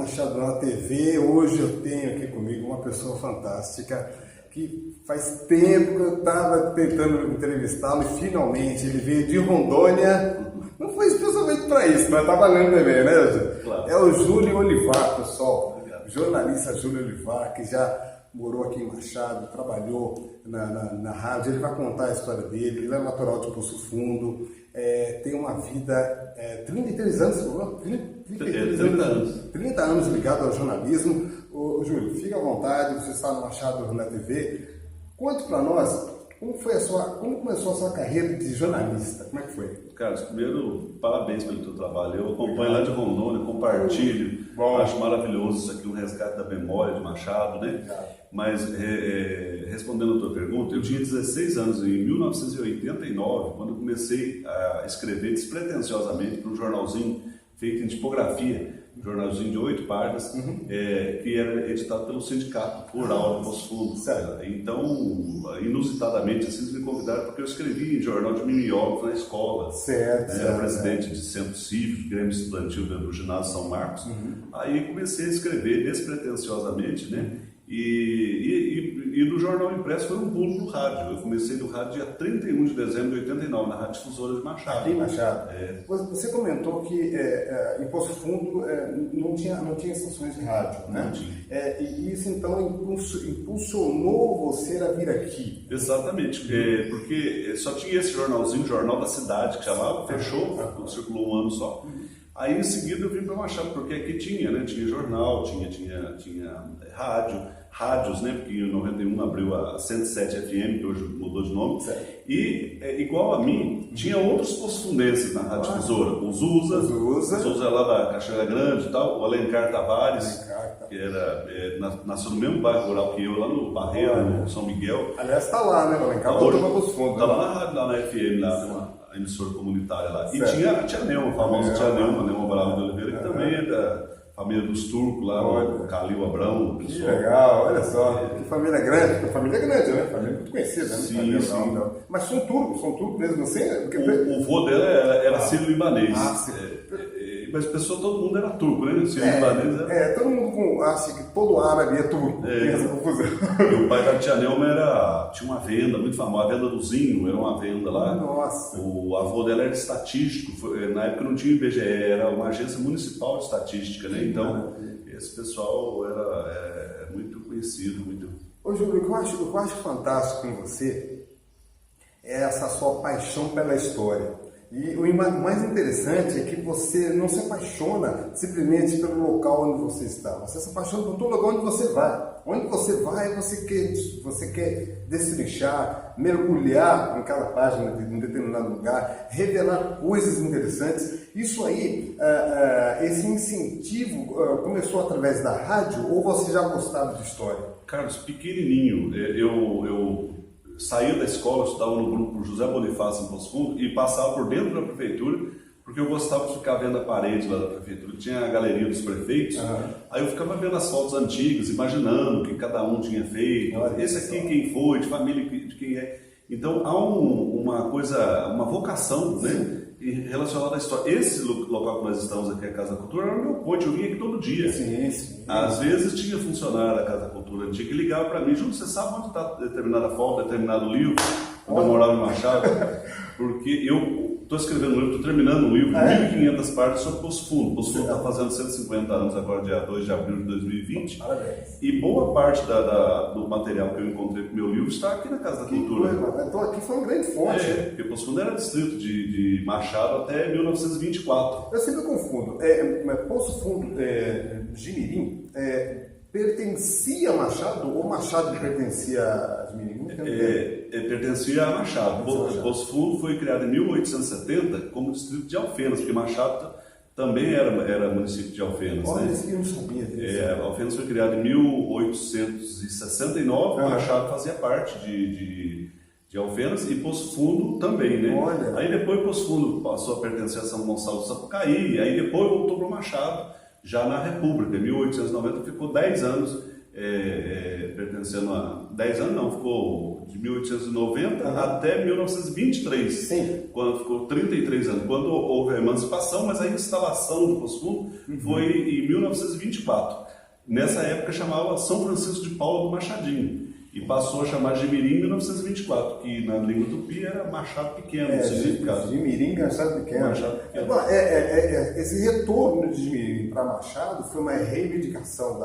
Machado na TV. Hoje eu tenho aqui comigo uma pessoa fantástica que faz tempo que eu estava tentando entrevistá-lo e finalmente ele veio de Rondônia. Não foi especialmente para isso, mas está valendo também, né, Júlio? Claro. É o Júlio Olivar, pessoal. Obrigado. Jornalista Júlio Olivar, que já morou aqui em Machado, trabalhou na rádio. Ele vai contar a história dele. Ele é natural de Poço Fundo. Tem uma vida, 33 anos, você falou? 30 anos ligado ao jornalismo. Ô, Júlio, fica à vontade, você está no Machado na TV. Conte para nós, como começou a sua carreira de jornalista? Como é que foi? Carlos, primeiro, parabéns pelo teu trabalho. Eu acompanho lá de Rondônia, compartilho. Bom. Acho maravilhoso isso aqui, um resgate da memória de Machado, né? Mas, respondendo a tua pergunta, eu tinha 16 anos em 1989, quando eu comecei a escrever despretensiosamente para um jornalzinho feito em tipografia, um jornalzinho de 8 páginas, que era editado pelo Sindicato Rural de Poço Fundo. Então, inusitadamente, assim, me convidaram porque eu escrevi em jornal de mimiógrafo na escola. Era presidente de centro cívico, Grêmio Estudantil do Ginásio São Marcos. Aí comecei a escrever despretensiosamente, né? E do jornal impresso foi um pulo no rádio. Eu comecei no rádio dia 31 de dezembro de 89, na Rádio Difusora de Machado. Aqui em Machado. Você comentou que em Poço Fundo não tinha estações de rádio, né? Não tinha. E isso então impulsionou você a vir aqui. Exatamente, porque só tinha esse jornalzinho, Jornal da Cidade, que chamava, fechou, circulou um ano só. Aí em seguida eu vim para Machado, porque aqui tinha, né? Tinha jornal, tinha rádios, né? Porque em 91 abriu a 107 FM, que hoje mudou de nome. E igual a mim, tinha outros poço-fundenses na Rádio Difusora. O Zusa lá da Cachoeira Grande e tal, o Alencar Tavares, que nasceu no mesmo bairro rural que eu, lá no Barreiro, no São Miguel. Aliás, está lá, né? O Alencar voltou para Poço Fundo. Está lá na rádio, lá na FM, lá a emissora comunitária lá. E tinha a Tia Nelma, a famosa Tia Nelma, Nelma Bravo de Oliveira, que também é da família dos turcos lá, o Calil Abrão. Que legal, olha só, que família grande, família grande, né? Família muito conhecida, né? Sim. Mas são turcos mesmo assim? O vô dela era sírio-libanês. Mas todo mundo era turco, né? Sírio-libanês todo mundo acha que todo árabe é turco, tem essa confusão. E o pai da Tia Nelma tinha uma venda muito famosa, a venda do Zinho, era uma venda lá. Nossa. O avô dela era estatístico, na época não tinha IBGE, era uma agência municipal de estatística, né? Então, esse pessoal era muito conhecido, muito... Ô, Júlio, o que eu acho fantástico em você é essa sua paixão pela história. E o mais interessante é que você não se apaixona simplesmente pelo local onde você está. Você se apaixona por todo lugar onde você vai. Onde você vai, você quer destrinchar, mergulhar em cada página de um determinado lugar, revelar coisas interessantes. Isso aí, esse incentivo começou através da rádio ou você já gostava de história? Carlos, pequenininho, eu saía da escola, estudava no grupo José Bonifácio em Poço Fundo e passava por dentro da prefeitura, porque eu gostava de ficar vendo a parede lá da prefeitura, tinha a galeria dos prefeitos, aí eu ficava vendo as fotos antigas, imaginando o que cada um tinha feito, esse aqui quem foi, de família de quem é. Então há uma vocação, né, relacionada à história. Esse local que nós estamos aqui, a Casa da Cultura, era o meu ponte, eu vinha aqui todo dia. Sim. Às vezes tinha funcionário da Casa da Cultura antiga que ligava para mim, Júlio, você sabe onde está determinada foto, determinado livro, quando eu morava em Machado? Porque eu estou escrevendo um livro, estou terminando um livro de 1.500 páginas sobre Poço Fundo. Poço Fundo está fazendo 150 anos agora, dia 2 de abril de 2020. Parabéns. E boa parte do material que eu encontrei para o meu livro está aqui na Casa da Cultura. Então aqui foi uma grande fonte. Porque Poço Fundo era distrito de Machado até 1924. Eu sempre confundo. Poço Fundo, Jimirim, pertencia a Machado ou Machado pertencia a Jimirim? Pertencia a Machado. Poço Fundo foi criado em 1870 como distrito de Alfenas, porque Machado também era município de Alfenas. Olha, né? Isso que eu não sabia disso. Alfenas foi criado em 1869, Machado fazia parte de Alfenas e Poço Fundo também, né? Olha. Aí depois Poço Fundo passou a pertencer a São Gonçalo do Sapucaí, aí depois voltou para o Machado, já na República. Em 1890 ficou 10 anos pertencendo 10 anos não, ficou de 1890 até 1923. Sim. Quando ficou 33 anos, quando houve a emancipação, mas a instalação do Poço Fundo foi em 1924. Nessa época chamava São Francisco de Paula do Machadinho e passou a chamar Jimirim em 1924, que na língua tupi era Machado Pequeno, no significado. Jimirim, Machado Pequeno. Esse retorno de Jimirim para Machado foi uma reivindicação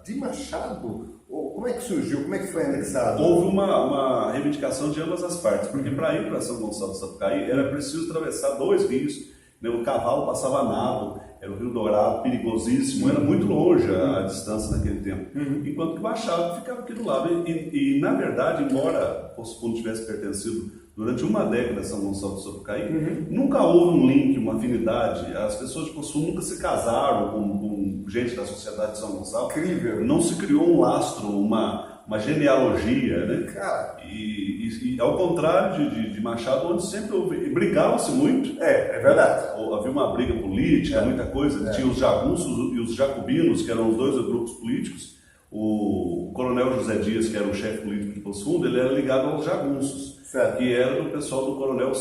de Machado? Ou como é que surgiu? Como é que foi anexado? Houve uma reivindicação de ambas as partes, porque para ir para São Gonçalo do Sapucaí era preciso atravessar 2 rios, né? O cavalo passava nado, era o Rio Dourado, perigosíssimo, era muito longe a distância naquele tempo, enquanto que o Machado ficava aqui do lado. E na verdade, embora Poço Fundo tivesse pertencido durante uma década a São Gonçalo do Sapucaí, nunca houve um link, uma afinidade. As pessoas de Poço Fundo nunca se casaram com gente da sociedade de São Gonçalo. Incrível. Não se criou um lastro, uma genealogia, né? Cara. E ao contrário de Machado, onde sempre houve, brigava-se muito. É verdade. Havia uma briga política, muita coisa. Tinha os jagunços e os jacobinos, que eram os 2 grupos políticos. O coronel José Dias, que era o chefe político de Poço Fundo, ele era ligado aos jagunços, que era do pessoal do coronel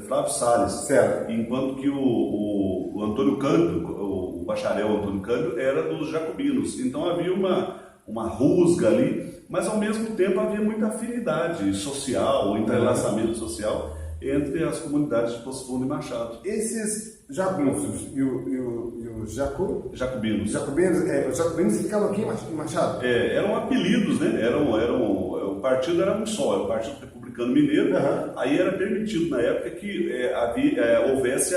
Flávio Salles. Certo. Enquanto que o Antônio Cândido, o bacharel Antônio Cândido, era dos jacobinos. Então havia uma rusga ali, mas ao mesmo tempo havia muita afinidade social, um entrelaçamento social entre as comunidades de Poço Fundo e Machado. Esses jagunços e os jacobinos. Os jacobinos ficavam aqui em Machado? Eram apelidos, né? O partido era um só, era o Partido Republicano Mineiro. Aí era permitido na época que houvesse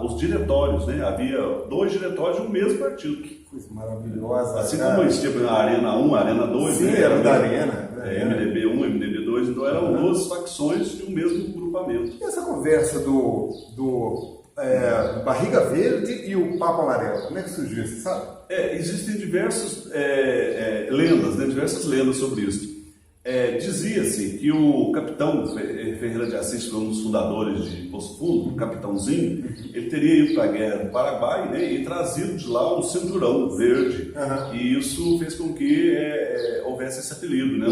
os diretórios, né? Havia 2 diretórios de um mesmo partido. Que coisa maravilhosa. Assim como existia a Arena 1, a Arena 2. Sim, né? era da Arena. MDB 1, MDB 2, então eram 2 facções de um mesmo grupamento. E essa conversa do Barriga Verde e o Papa Amarelo, como é que surgiu isso, sabe? Existem diversas lendas, né? Diversas lendas sobre isso. Dizia-se que o capitão Ferreira de Assis, que foi um dos fundadores de Poço Fundo, o capitãozinho, ele teria ido para a guerra do Paraguai, né, e trazido de lá um cinturão verde. E isso fez com que houvesse esse apelido. Né?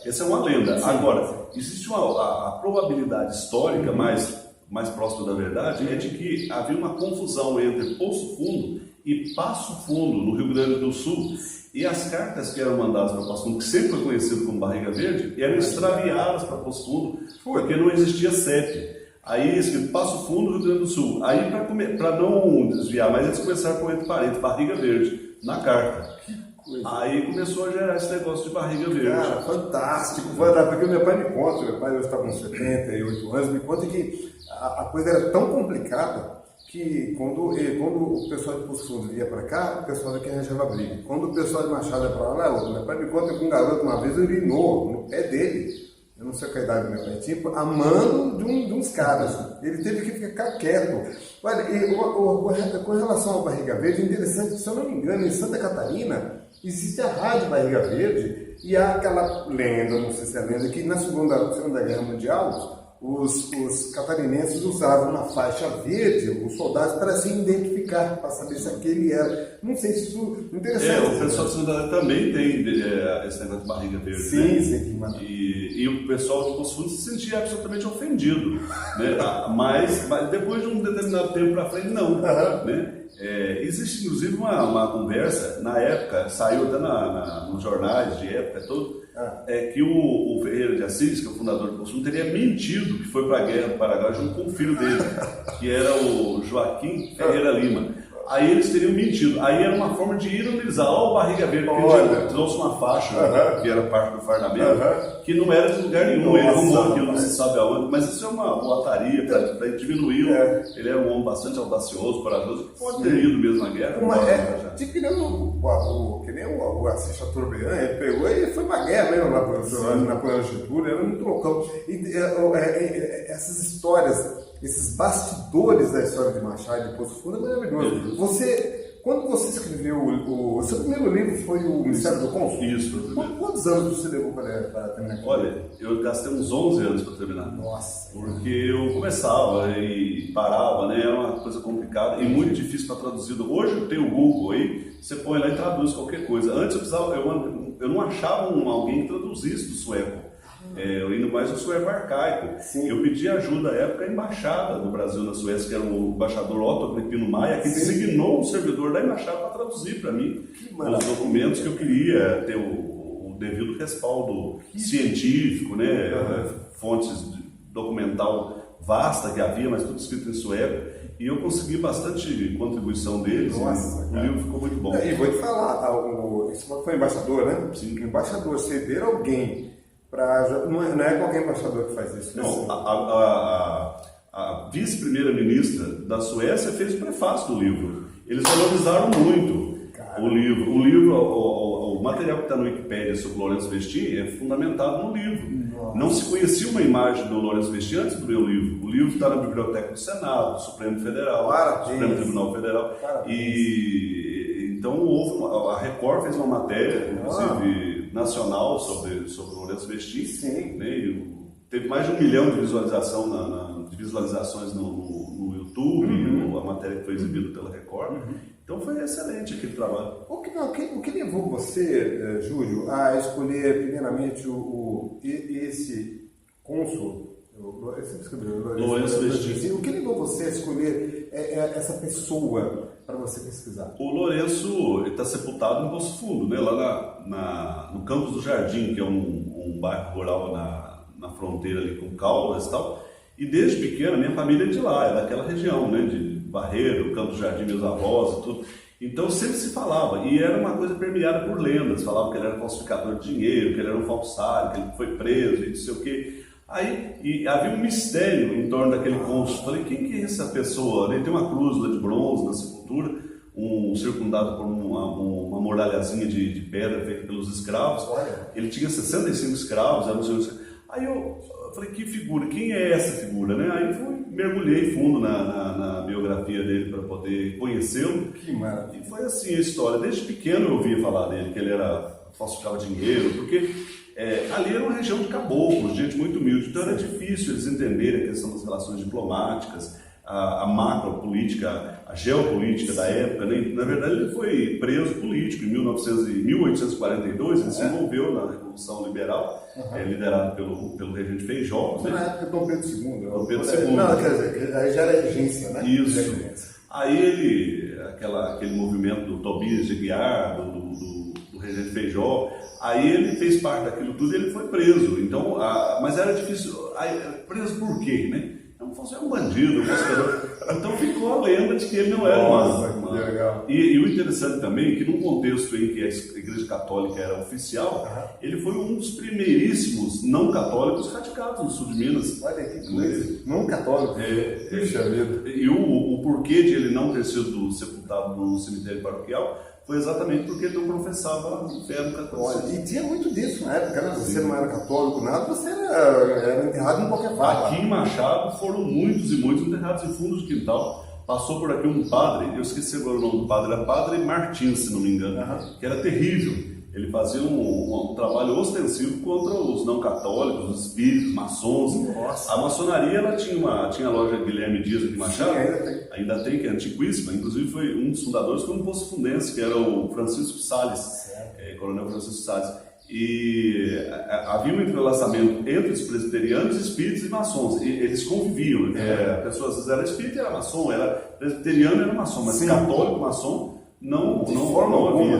Essa é uma lenda. Sim. Agora, existe a probabilidade histórica mais próxima da verdade é de que havia uma confusão entre Poço Fundo e Passo Fundo, no Rio Grande do Sul. E as cartas que eram mandadas para Poço Fundo, que sempre foi conhecido como Barriga Verde, eram extraviadas para Poço Fundo, porque não existia CEP. Aí, escrito Passo Fundo, Rio Grande do Sul. Aí, para não desviar, mas eles começaram com entre parênteses, Barriga Verde, na carta. Aí começou a gerar esse negócio de Barriga Verde. Cara, fantástico. Porque meu pai me conta, meu pai hoje está com 78 anos, me conta que a coisa era tão complicada que quando o pessoal de Poço Fundo ia para cá, o pessoal daqui arranjava briga. Quando o pessoal de Machado ia para lá, meu pai me conta que um garoto uma vez urinou no pé dele, eu não sei qual a idade do meu pai, tipo, a mano de uns caras. Ele teve que ficar quieto. Olha, com relação ao Barriga Verde, é interessante, se eu não me engano, em Santa Catarina, existe a Rádio Barriga Verde e há aquela lenda, não sei se é lenda, que na Segunda Guerra Mundial, os catarinenses usavam uma faixa verde, os soldados, para se identificar, para saber se aquele era. Não sei se isso é interessante. O pessoal de Segunda também tem esse negócio de Barriga Verde. Sim, né? sim. E o pessoal de Poço Fundo se sentia absolutamente ofendido. Né? Mas depois de um determinado tempo para frente, não. Né? Existe inclusive uma conversa, na época, saiu até nos jornais de época todo, que o Ferreira de Assis, que é o fundador do Poço Fundo, teria mentido que foi para a guerra do Paraguai junto com o filho dele, que era o Joaquim Ferreira Lima. Aí eles teriam mentido. Aí era uma forma de ironizar. Olha o Barriga Verde, que trouxe uma faixa, que era parte do fardamento, que não era de lugar nenhum. Ele arrumou aquilo, não se sabe aonde. Mas isso é uma boataria para diminuir. Ele é um homem bastante audacioso, corajoso, que pode ter ido mesmo na guerra. Tipo que nem o Assis Chateaubriand, ele pegou e foi pra guerra mesmo lá para Napoleão Getúlio, era muito loucão. Essas histórias, esses bastidores da história de Machado e de Poço Fundo é maravilhoso. Quando você escreveu o seu primeiro livro foi o Ministério do Cônsul? Isso. Quantos anos você levou para terminar? Olha, eu gastei uns 11 anos para terminar. Nossa. Porque eu começava e parava, né? Era uma coisa complicada e muito difícil para traduzir. Hoje tem o Google aí, você põe lá e traduz qualquer coisa. Antes eu precisava, eu não achava alguém que traduzisse do sueco. Eu indo mais no sueco arcaico. Sim. Eu pedi ajuda à época à embaixada do Brasil na Suécia, que era o embaixador Otto Agripino Maia, que designou um servidor da embaixada para traduzir para mim os documentos que eu queria ter o devido respaldo científico, né? Fontes documental vasta que havia, mas tudo escrito em sueco. E eu consegui bastante contribuição deles. Nossa, o livro ficou muito bom. E vou te falar, esse foi embaixador, né? Sim. O embaixador ceder alguém para... Não é qualquer embaixador que faz isso. Não, a vice-primeira-ministra da Suécia fez o prefácio do livro. Eles valorizaram muito o livro. O material que está no Wikipédia sobre o Lourenço Vestin é fundamentado no livro. Nossa. Não se conhecia uma imagem do Lourenço Vestin antes do meu livro. O livro está na Biblioteca do Senado, do Supremo Federal, do Supremo Tribunal Federal. E então a Record fez uma matéria, inclusive nacional, sobre o Lourenço Vestin. Sim. Né? Teve mais de 1 milhão de visualizações no YouTube, a matéria que foi exibida pela Record. Então foi excelente aquele trabalho. O que levou você, Júlio, a escolher primeiramente esse cônsul, Lourenço Vestin? O que levou você a escolher essa pessoa para você pesquisar? O Lourenço está sepultado em Poço Fundo, né? Lá no Campos do Jardim, que é um bairro rural na fronteira ali com Caldas e tal. E desde pequeno, minha família é de lá, é daquela região, né? De Barreiro, Campos do Jardim, meus avós e tudo. Então sempre se falava, e era uma coisa permeada por lendas. Falavam que ele era falsificador de dinheiro, que ele era um falsário, que ele foi preso e não sei o quê. Aí havia um mistério em torno daquele cônsul. Falei, quem que é essa pessoa? Ele tem uma cruz lá de bronze na sepultura, circundado por uma muralhazinha de pedra feita pelos escravos. Ele tinha 65 escravos, era um senhor. Aí eu falei, que figura? Quem é essa figura? Né? Aí mergulhei fundo na biografia dele para poder conhecê-lo. Que maravilha. E foi assim a história. Desde pequeno eu ouvia falar dele, que ele falsificava dinheiro, porque ali era uma região de caboclos, gente muito humilde. Então era difícil eles entenderem a questão das relações diplomáticas, a macropolítica, a geopolítica da época. Né? Na verdade, ele foi preso político em 1842, ele se envolveu na Revolução Liberal, liderada pelo regente Feijó. Foi na época de Dom Pedro II. Dom Pedro II. Não, quer dizer, aí já era regência, né? Isso. Aí aquele movimento do Tobias de Guiar, do regente Feijó, aí ele fez parte daquilo tudo e ele foi preso. Então, mas era difícil. Preso por quê, né? É um bandido, um falsificador. Então ficou a lenda de que ele não era uma... Legal. E o interessante também é que num contexto em que a Igreja Católica era oficial, ele foi um dos primeiríssimos não católicos radicados no sul de Minas. Olha que coisa. Não católico. Puxa vida. E o porquê de ele não ter sido sepultado no cemitério paroquial foi exatamente porque ele não professava fé no catolicismo. E tinha muito disso na época, né? Você não era católico, nada, você era enterrado em qualquer vaga. Aqui em Machado foram muitos e muitos enterrados em fundo de quintal. Passou por aqui um padre, eu esqueci agora o nome do padre, era Padre Martins, se não me engano, que era terrível. Ele fazia um trabalho ostensivo contra os não católicos, os espíritos, maçons. Nossa. A maçonaria ela tinha a loja Guilherme Dias aqui em Machado. Sim, ainda tem, que é antiquíssima. Inclusive foi um dos fundadores, foi um poço fundense, que era o Francisco Salles, Coronel Francisco Salles. E havia um entrelaçamento entre os presbiterianos, espíritos e maçons. E eles conviviam. A pessoa às vezes era espírita e era maçom, era presbiteriano e era maçom, mas católico, maçom. Não havia.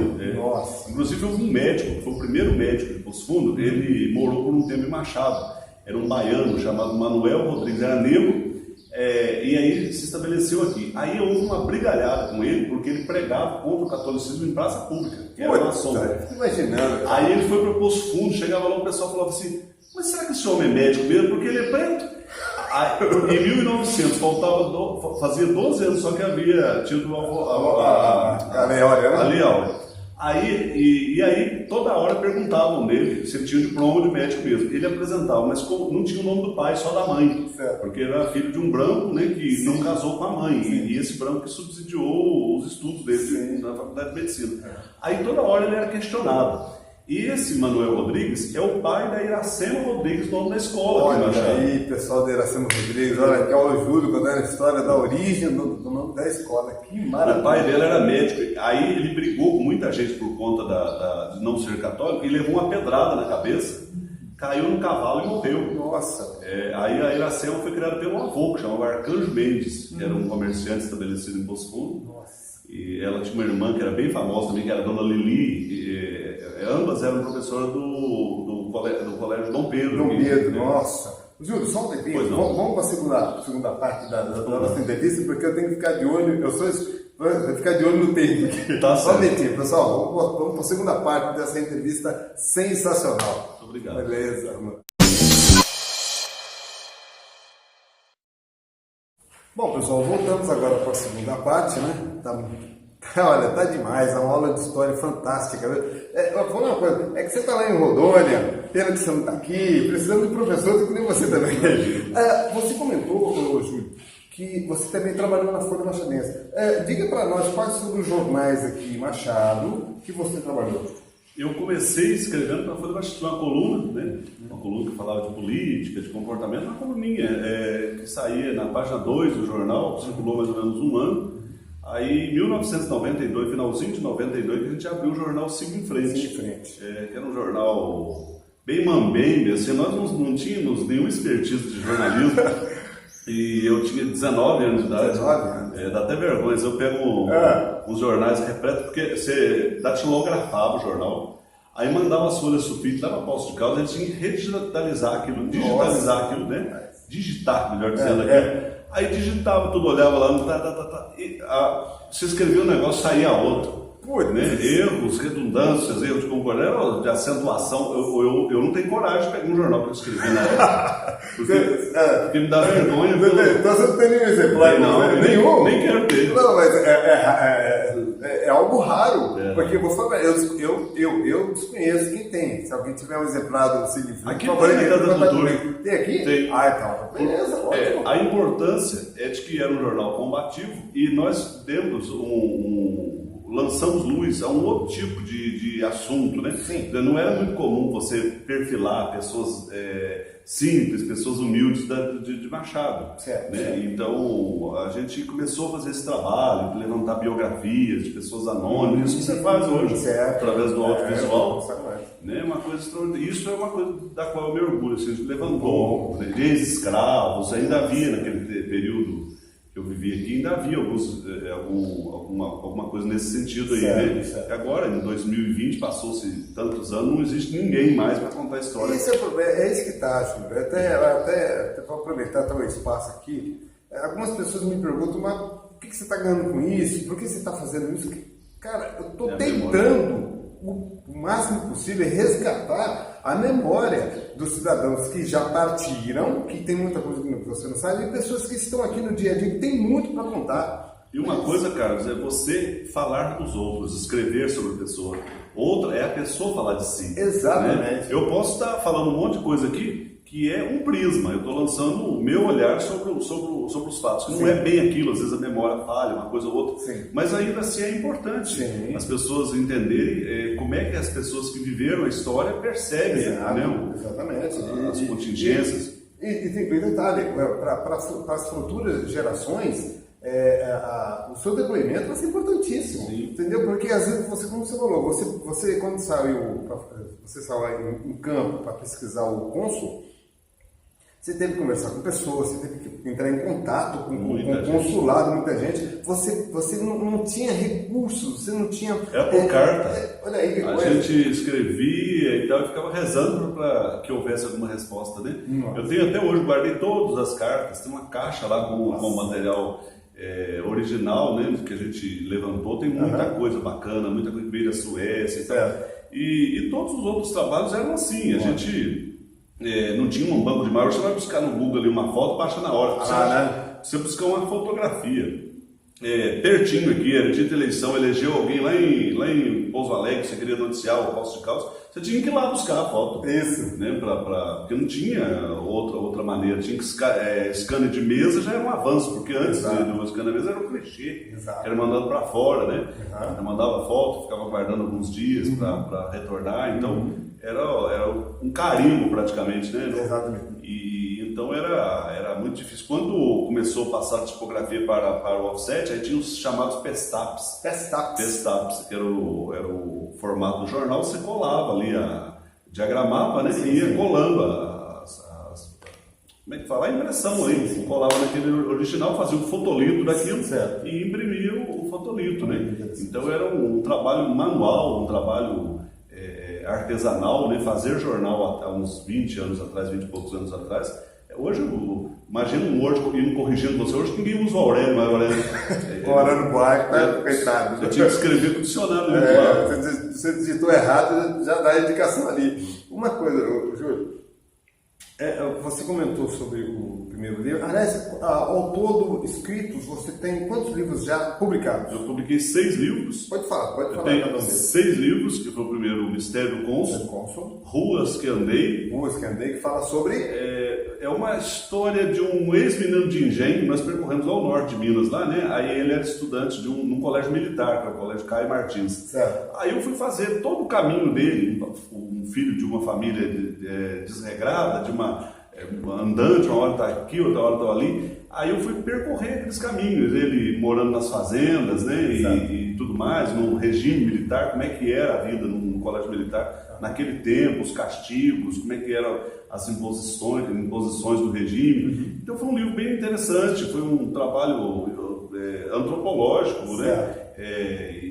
Inclusive houve um médico, que foi o primeiro médico de Poço Fundo, ele morou por um tempo em Machado. Era um baiano chamado Manuel Rodrigues, era negro, e aí ele se estabeleceu aqui. Aí houve uma brigalhada com ele, porque ele pregava contra o catolicismo em praça pública, que era maçom. Imaginando. Aí ele foi para o Poço Fundo, chegava lá, o pessoal falava assim, mas será que esse homem é médico mesmo? Porque ele é preto. Em 1900, fazia 12 anos só que havia tido a Lei Áurea. Aí toda hora perguntavam dele se ele tinha diploma de médico mesmo. Ele apresentava, mas não tinha o nome do pai, só da mãe. Porque era filho de um branco, né, que não casou com a mãe. E esse branco que subsidiou os estudos dele na faculdade de medicina. Aí toda hora ele era questionado. E esse Manuel Rodrigues é o pai da Iracema Rodrigues, dono da escola. Olha aí, pessoal da Iracema Rodrigues, olha que aula Júlio contando a história da origem do nome da escola. Que maravilha. O pai dele era médico, aí ele brigou com muita gente por conta de não ser católico e levou uma pedrada na cabeça, caiu no cavalo e morreu. Nossa. Aí a Iracema foi criada pelo avô, que chamava Arcanjo Mendes, que era um comerciante estabelecido em Poço Fundo. Nossa. E ela tinha uma irmã que era bem famosa também, que era a Dona Lili. Ambas eram professoras do colégio Dom Pedro. Dom Pedro, nossa. Júlio, só um tempinho, vamos para a segunda parte da nossa entrevista, porque eu tenho que ficar de olho, vou ficar de olho no tempo aqui. Tá só um certo. tempinho, pessoal, vamos para a segunda parte dessa entrevista sensacional. Muito obrigado. Beleza, mano. Bom, pessoal, voltamos agora para a segunda parte, né? Olha, tá demais, é uma aula de história fantástica. Vou falar uma coisa, é que você está lá em Rondônia, pena que você não está aqui, precisando de professor, que nem você também. Você comentou, Júlio, que você também trabalhou na Folha Machadense. Diga para nós quais são os jornais aqui em Machado que você trabalhou. Eu comecei escrevendo para a Folha Machado, uma coluna, né? Uma coluna que falava de política, de comportamento, uma coluninha que saía na página 2 do jornal, circulou mais ou menos um ano. Aí, em 1992, finalzinho de 92, a gente abriu o jornal Siga em Frente. Que era um jornal bem mambembe, assim, nós não tínhamos nenhum expertise de jornalismo. E eu tinha 19 anos de idade. 19 anos. Dá até vergonha, eu pego uns jornais repletos, porque você datilografava o jornal, aí mandava as folhas sulfite lá para Poços de Caldas, a gente tinha que redigitalizar aquilo, né? Digitar, melhor dizendo aqui. Aí digitava tudo, olhava lá, se escrevia um negócio, saía outro. Né? Erros, redundâncias, erros de concordância, de acentuação. Eu não tenho coragem de pegar um jornal para escrever na época. Porque me dá vergonha. Então você não tem nenhum exemplar? Não, nenhum? Nem quero ter. Não, mas é algo raro. Porque vou falar, eu desconheço quem tem. Se alguém tiver um exemplar do Significado, aqui tem aqui? Tem. Então, beleza, ótimo. A importância é de que era um jornal combativo e nós demos lançamos luz a um outro tipo de assunto, né? Sim. Não era muito comum você perfilar pessoas simples, pessoas humildes de Machado. Certo, né? certo. Então a gente começou a fazer esse trabalho de levantar biografias de pessoas anônimas, isso que você faz hoje, certo. através do audiovisual. Né? Uma coisa extraordinária. Isso é uma coisa da qual eu me orgulho. Assim, a gente levantou ex-escravos, ainda havia naquele período que eu vivi aqui, ainda havia alguma coisa nesse sentido aí, né? Certo. Agora, em 2020, passou-se tantos anos, não existe ninguém mais para contar a história. Esse é o problema, é isso que está, Júlio. Até para aproveitar o espaço aqui, algumas pessoas me perguntam, mas o que você está ganhando com isso? Por que você está fazendo isso? Cara, eu estou tentando o máximo possível resgatar a memória dos cidadãos que já partiram, que tem muita coisa que você não sabe, e pessoas que estão aqui no dia a dia, que tem muito para contar. E uma coisa, Carlos, é você falar dos outros, escrever sobre a pessoa. Outra é a pessoa falar de si. Exatamente. Né? Eu posso estar falando um monte de coisa aqui que é um prisma. Eu estou lançando o meu olhar sobre os fatos. Que não é bem aquilo, às vezes a memória falha, uma coisa ou outra. Sim. Mas ainda assim é importante as pessoas entenderem como é que as pessoas que viveram a história percebem exatamente. As contingências. E tem um detalhe, para as futuras gerações, o seu depoimento vai ser importantíssimo. Sim. Entendeu? Porque às vezes, como você falou, você quando saiu em campo para pesquisar o cônsul, você teve que conversar com pessoas, você teve que entrar em contato com o consulado, muita gente. Você não tinha recursos, você não tinha... Era por carta. Olha aí que a coisa. gente escrevia e tal, e ficava rezando para que houvesse alguma resposta, né? Nossa. Eu tenho até hoje, guardei todas as cartas, tem uma caixa lá com o material original, né? Que a gente levantou, tem muita coisa bacana, muita coisa que veio da Suécia e tal. E todos os outros trabalhos eram assim, a gente... não tinha um banco de imagem, você vai buscar no Google ali uma foto, baixa na hora. Você buscar uma fotografia. pertinho aqui, era dia de eleição, elegeu alguém lá em Pouso Alegre, você queria noticiar o Poços de Caldas, você tinha que ir lá buscar a foto. Isso. Né, porque não tinha outra maneira, tinha que scanner de mesa já era um avanço, porque antes do scanner de mesa era um clichê, era mandado para fora, né? Eu mandava foto, ficava guardando alguns dias para retornar, então era um carimbo praticamente, né? Exatamente. Então era muito difícil. Quando começou a passar a tipografia para o offset, aí tinha os chamados pestaps. Pestaps, que era o formato do jornal, você colava ali, diagramava, né? E ia colando como é que fala? A impressão ali. Colava naquele original, fazia um fotolito daquilo e imprimia o fotolito, né? Então era um trabalho manual, um trabalho artesanal, né? Fazer jornal há uns 20 anos atrás, 20 e poucos anos atrás. Hoje, imagina um Word indo corrigindo você. Hoje ninguém usa o Aurélio, mas o Aurélio Buarque, coitado. Você tinha que escrever com o dicionário. Você digitou errado, já dá a indicação ali. Uma coisa, Júlio, você comentou sobre o primeiro livro. Aliás, ao todo, escritos, você tem quantos livros já publicados? Eu publiquei 6 livros. Pode falar. Eu tenho 6 livros, que foi o primeiro, O Mistério do Cônsul, Ruas que Andei, que fala sobre... É uma história de um ex-menino de engenho. Nós percorremos ao norte de Minas, lá, né? Aí ele era estudante num colégio militar, que é o Colégio Caio Martins. Certo. Aí eu fui fazer todo o caminho dele, um filho de uma família desregrada, andante, uma hora está aqui, outra hora está ali. Aí eu fui percorrer aqueles caminhos, ele morando nas fazendas, né? E tudo mais, no regime militar, como é que era a vida no colégio militar naquele tempo, os castigos, como é que eram as imposições do regime. Então foi um livro bem interessante, foi um trabalho antropológico, né?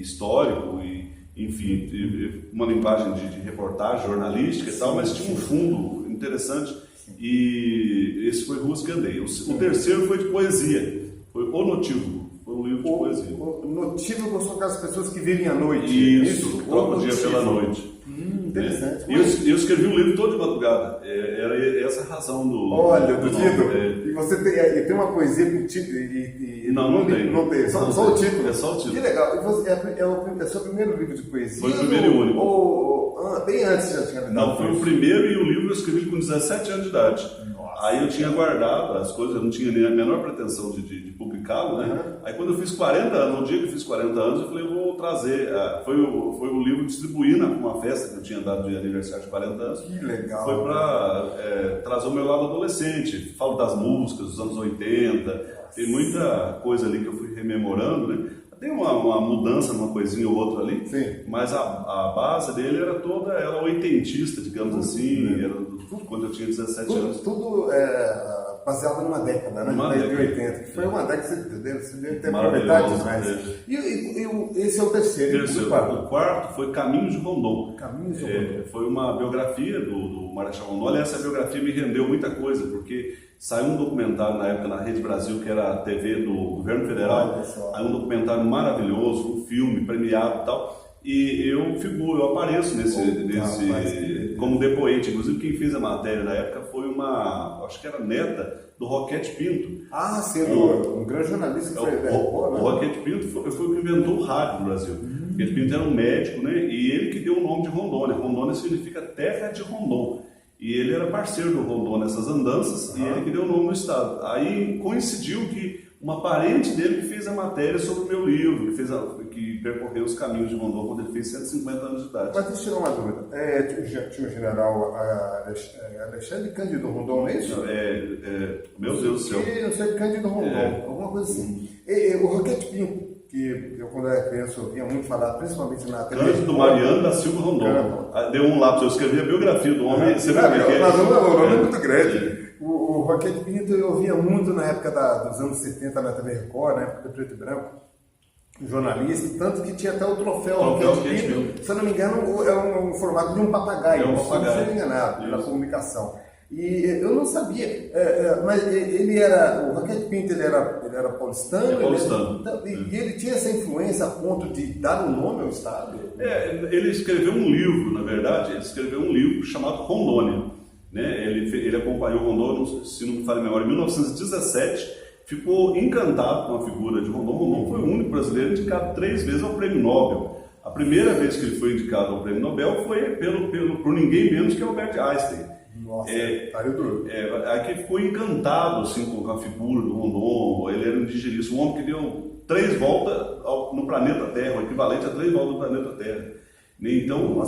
Histórico, e, enfim, uma linguagem de reportagem jornalística e tal, mas tinha um fundo interessante. E esse foi Ruas que Andei. O terceiro foi de poesia, foi O Notívago. Foi um livro de poesia. O Notívago são aquelas pessoas que vivem à noite. Isso, que trocam o dia pela noite. Interessante. Eu escrevi um livro todo de madrugada. Era essa a razão do. Olha, do título. E você tem uma poesia com título. Não tem. Não tem, só o título. É só o título. Que legal. E você, é seu primeiro livro de poesia? Foi o primeiro e único. Bem antes já tinha. Não, foi o primeiro, e o livro eu escrevi com 17 anos de idade. Nossa. Aí eu tinha guardado as coisas, eu não tinha nem a menor pretensão de publicá-lo, né? Aí quando eu fiz 40 anos, no dia que eu fiz 40 anos, eu falei, eu vou trazer. Foi o livro distribuir numa festa que eu tinha dado de aniversário de 40 anos. Que legal. Foi para trazer o meu lado adolescente. Falo das músicas dos anos 80, tem muita coisa ali que eu fui rememorando, né? Tem uma mudança numa coisinha ou outra ali, mas a base dele era toda ela oitentista, digamos assim, era tudo quando eu tinha 17 anos. Tudo baseado numa década, né? Numa década de década. 80, que foi uma década que você deve ter aproveitado demais. E esse é o terceiro. O quarto foi Caminhos de Rondon. Caminhos de Rondon. Foi uma biografia do Marechal Rondon. Aliás, essa biografia me rendeu muita coisa, porque saiu um documentário na época na Rede Brasil, que era a TV do Governo Federal. Aí um documentário maravilhoso, um filme premiado e tal. E eu apareço como depoente. Inclusive, quem fez a matéria na época foi acho que era neta do Roquete Pinto. Ah, sendo um grande jornalista que foi o Roquete Pinto foi o que inventou o rádio no Brasil. Roquete Pinto era um médico, né? E ele que deu o nome de Rondônia. Rondônia significa terra de Rondon. E ele era parceiro do Rondon nessas andanças, e ele que deu o nome no estado. Aí coincidiu que uma parente dele que fez a matéria sobre o meu livro, que percorreu os caminhos de Rondon quando ele fez 150 anos de idade. Mas deixa eu tirar uma dúvida. Tinha o general Alexandre Cândido Rondon, não é isso? Meu Deus do céu. Não sei, Cândido Rondon, alguma coisa assim. O Roquete Pinto, que eu quando era criança eu ouvia muito falar, principalmente na TV. Cândido Mariano da Silva Rondon. Deu um lápis, eu escrevi a biografia do homem. Você vê mas o nome é muito grande. O Roquete Pinto eu ouvia muito na época dos anos 70 na TV Record, na época do preto e branco, jornalista, tanto que tinha até o troféu Roquete Pinto. Se eu não me engano, é um formato de um papagaio, se eu não estou enganado, na comunicação. E eu não sabia, mas o Roquete Pinto ele era paulistano? É paulistano. E ele tinha essa influência a ponto de dar um nome ao estado? Ele escreveu um livro, na verdade, chamado Rondônia. Né? Ele acompanhou Rondônia, se não me falha a memória, em 1917, ficou encantado com a figura de Rondon. Rondon foi o único brasileiro indicado 3 vezes ao Prêmio Nobel. A primeira vez que ele foi indicado ao Prêmio Nobel foi por ninguém menos que Albert Einstein. Nossa, duro. Aqui ficou encantado assim, com a figura do Rondon. Ele era um indigenista, um homem que deu 3 voltas no planeta Terra, o equivalente a 3 voltas no planeta Terra. Então,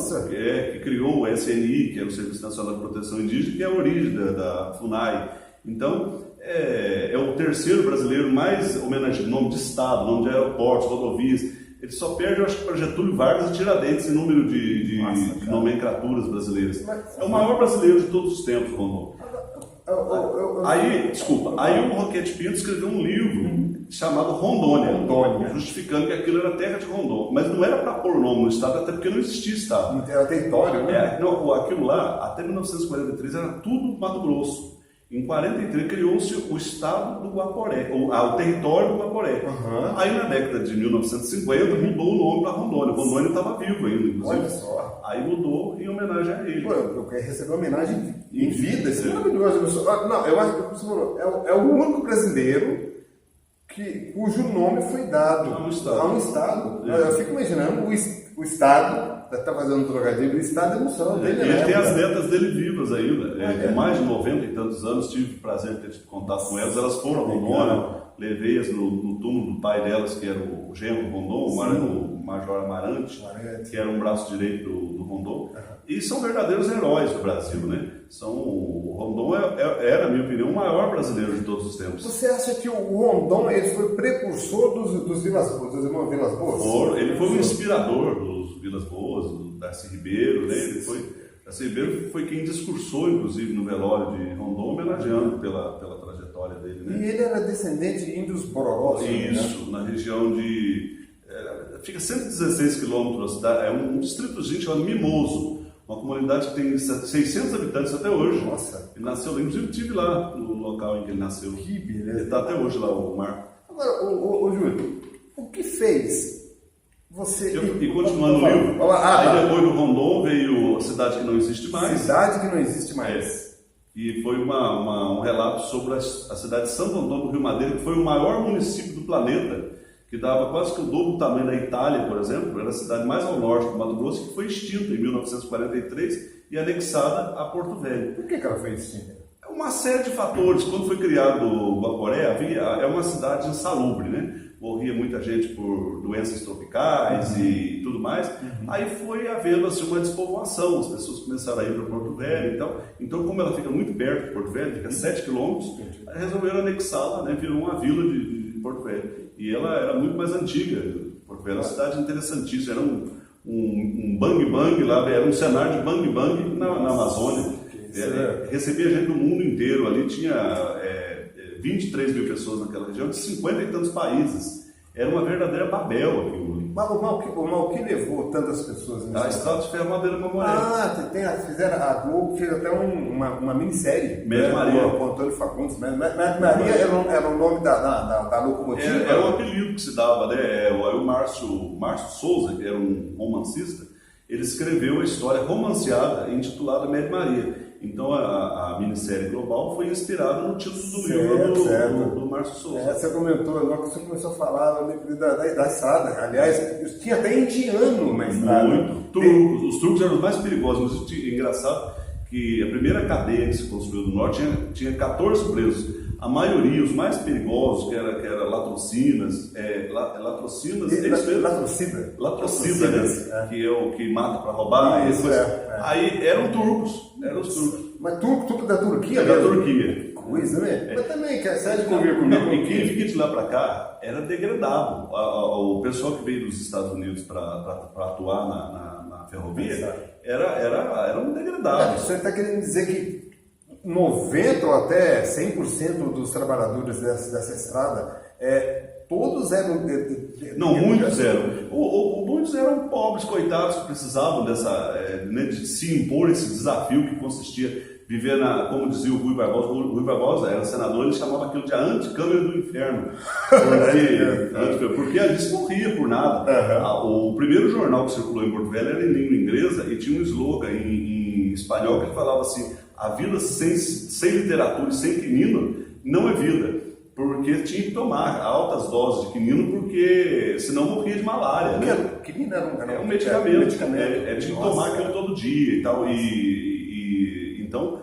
que criou o SNI, que é o Serviço Nacional de Proteção Indígena, que é a origem da FUNAI. Então, é o terceiro brasileiro mais homenageado, nome de estado, nome de aeroportos, rodovias. Ele só perde, eu acho, para Getúlio Vargas e Tiradentes em número de nomenclaturas brasileiras. É o maior brasileiro de todos os tempos, Rondon. Aí o Roquete Pinto escreveu um livro chamado Rondônia, justificando que aquilo era terra de Rondon. Mas não era para pôr o nome no estado, até porque não existia estado. Era território, né? Aquilo lá, até 1943, era tudo Mato Grosso. Em 43 criou-se o estado do Guaporé, o território do Guaporé. Aí na década de 1950 mudou o nome para Rondônia. Rondônia estava vivo ainda, inclusive. Olha só. Aí mudou em homenagem a ele. Pô, eu quero receber homenagem em vida, isso é maravilhoso. Não, eu acho que você falou, é o único brasileiro cujo nome foi dado a um estado. Eu fico imaginando o estado. Está fazendo um trocadilho, o estado é emoção dele. Ele tem as netas dele vivas ainda. Com mais de 90 e tantos anos, tive o prazer de ter tido contato com elas. Elas foram a Rondônia, levei-as no túmulo do pai delas, que era o genro Rondon, o Major Amarante, que era um braço direito do Rondon. E são verdadeiros heróis do Brasil, né? O Rondon era, na minha opinião, o maior brasileiro de todos os tempos. Você acha que o Rondon ele foi precursor dos irmãos Vilas Boas? Ele foi o inspirador dos Vilas Boas, do Darcy Ribeiro, né? Darcy Ribeiro foi quem discursou, inclusive, no velório de Rondon, homenageando pela trajetória dele, né? E ele era descendente de índios bororós. Isso, né? Na região de... fica 116 quilômetros, é um distritozinho chamado Mimoso, uma comunidade que tem 600 habitantes até hoje. Nossa! Ele nasceu lá, inclusive estive lá no local em que ele nasceu. Que beleza! Ele está até hoje lá, o Marco. Agora, Júlio, o que fez você... E continuando o livro, aí depois do Rondon veio a Cidade que Não Existe Mais. Cidade que Não Existe Mais. E foi um relato sobre a cidade de Santo Antônio do Rio Madeira, que foi o maior município do planeta, que dava quase que o dobro do tamanho da Itália, por exemplo. Era a cidade mais ao norte do Mato Grosso, que foi extinta em 1943 e anexada a Porto Velho. Por que ela foi extinta? Uma série de fatores. Quando foi criado o Guaporé, é uma cidade insalubre, né? Morria muita gente por doenças tropicais e tudo mais. Aí foi havendo assim, uma despovoação, as pessoas começaram a ir para Porto Velho e tal. Então, como ela fica muito perto de Porto Velho, fica 7 quilômetros, resolveram anexá-la, né? Virou uma vila de Porto Velho. E ela era muito mais antiga. Porto Velho era uma cidade interessantíssima, era um bang-bang lá, era um cenário de bang-bang na Amazônia. Recebia gente do mundo inteiro, ali tinha 23 mil pessoas naquela região, de 50 e tantos países. Era uma verdadeira Babel aquilo. Mas o que levou tantas pessoas? A Estrada de Ferro Madeira Memorial. Fizeram, a Globo fez até uma minissérie. Média Maria. Com o Antônio Fagundes. Média Maria era o nome da locomotiva. Era um apelido que se dava, né? O Márcio Souza, que era um romancista, ele escreveu a história romanceada intitulada Média Maria. Então a minissérie global foi inspirada no título do livro do Márcio Souza. Você comentou, logo que você começou a falar da estrada. Aliás, tinha até indiano na estrada. Muito. Os turcos eram os mais perigosos. É engraçado que a primeira cadeia que se construiu no norte tinha 14 presos. A maioria, os mais perigosos, que era latrocinas, latrocida, né? Que é o que mata para roubar. Aí eram turcos, os turcos. Mas turco da Turquia? Da Turquia. Coisa, né? Mas também, sai de convir comigo. E quem fica de lá para cá era degradado. O pessoal que veio dos Estados Unidos para atuar na ferrovia era um degradado. Você está querendo dizer que 90% ou até 100% dos trabalhadores dessa estrada, todos eram... Não, muitos eram. Muitos eram pobres, coitados, que precisavam de se impor esse desafio que consistia viver como dizia o Rui Barbosa. O Rui Barbosa era senador, ele chamava aquilo de a anticâmara do inferno. Porque ali se morria por nada. O primeiro jornal que circulou em Porto Velho era em língua inglesa e tinha um slogan em espanhol que ele falava assim: a vida sem literatura e sem quinino não é vida. porque tinha que tomar altas doses de quinino, porque senão morria de malária, né? Quinino era um medicamento. Tinha que tomar aquilo todo dia e tal. Então,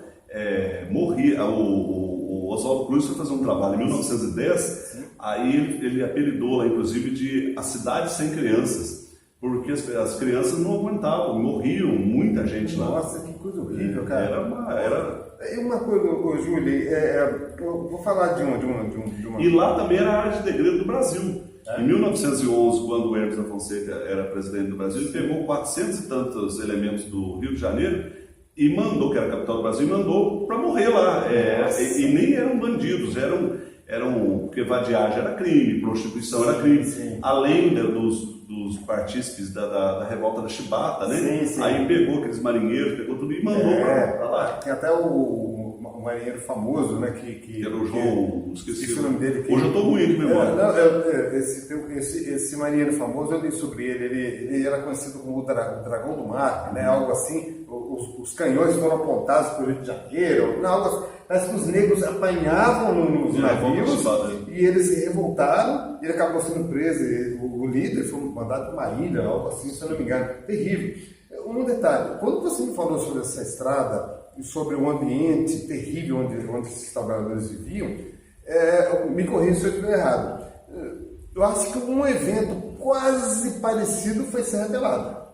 morria. O Oswaldo Cruz foi fazer um trabalho em 1910, sim. Aí ele apelidou lá, inclusive, de A Cidade Sem Crianças, porque as crianças não aguentavam, morriam, muita gente lá. Nossa, que coisa horrível, cara. E uma coisa, Júlio, eu vou falar de uma... E lá também era a área de degredo do Brasil. Em 1911, quando o Hermes da Fonseca era presidente do Brasil, ele pegou 400 e tantos elementos do Rio de Janeiro e mandou, que era a capital do Brasil, e mandou para morrer lá. E nem eram bandidos, porque vadiagem era crime, prostituição era crime. Sim. Além dos partícipes da revolta da Chibata, né? Sim. Aí pegou aqueles marinheiros, pegou tudo e mandou para lá. Tem até o marinheiro famoso, né? Que era o João, esqueci o nome dele. Hoje eu estou ruim de memória. Esse marinheiro famoso, eu li sobre ele. Ele era conhecido como o Dragão do Mar, né? Algo assim. Os canhões foram apontados pelo Rio de Janeiro, algo assim. Parece que os negros apanhavam nos navios e eles se revoltaram, ele acabou sendo preso, o líder foi mandado para uma ilha, algo assim, se eu não me engano. Terrível. Um detalhe, quando você me falou sobre essa estrada e sobre o ambiente terrível onde esses trabalhadores viviam, me corrija se eu estiver errado. Eu acho que um evento quase parecido foi Serra Pelada.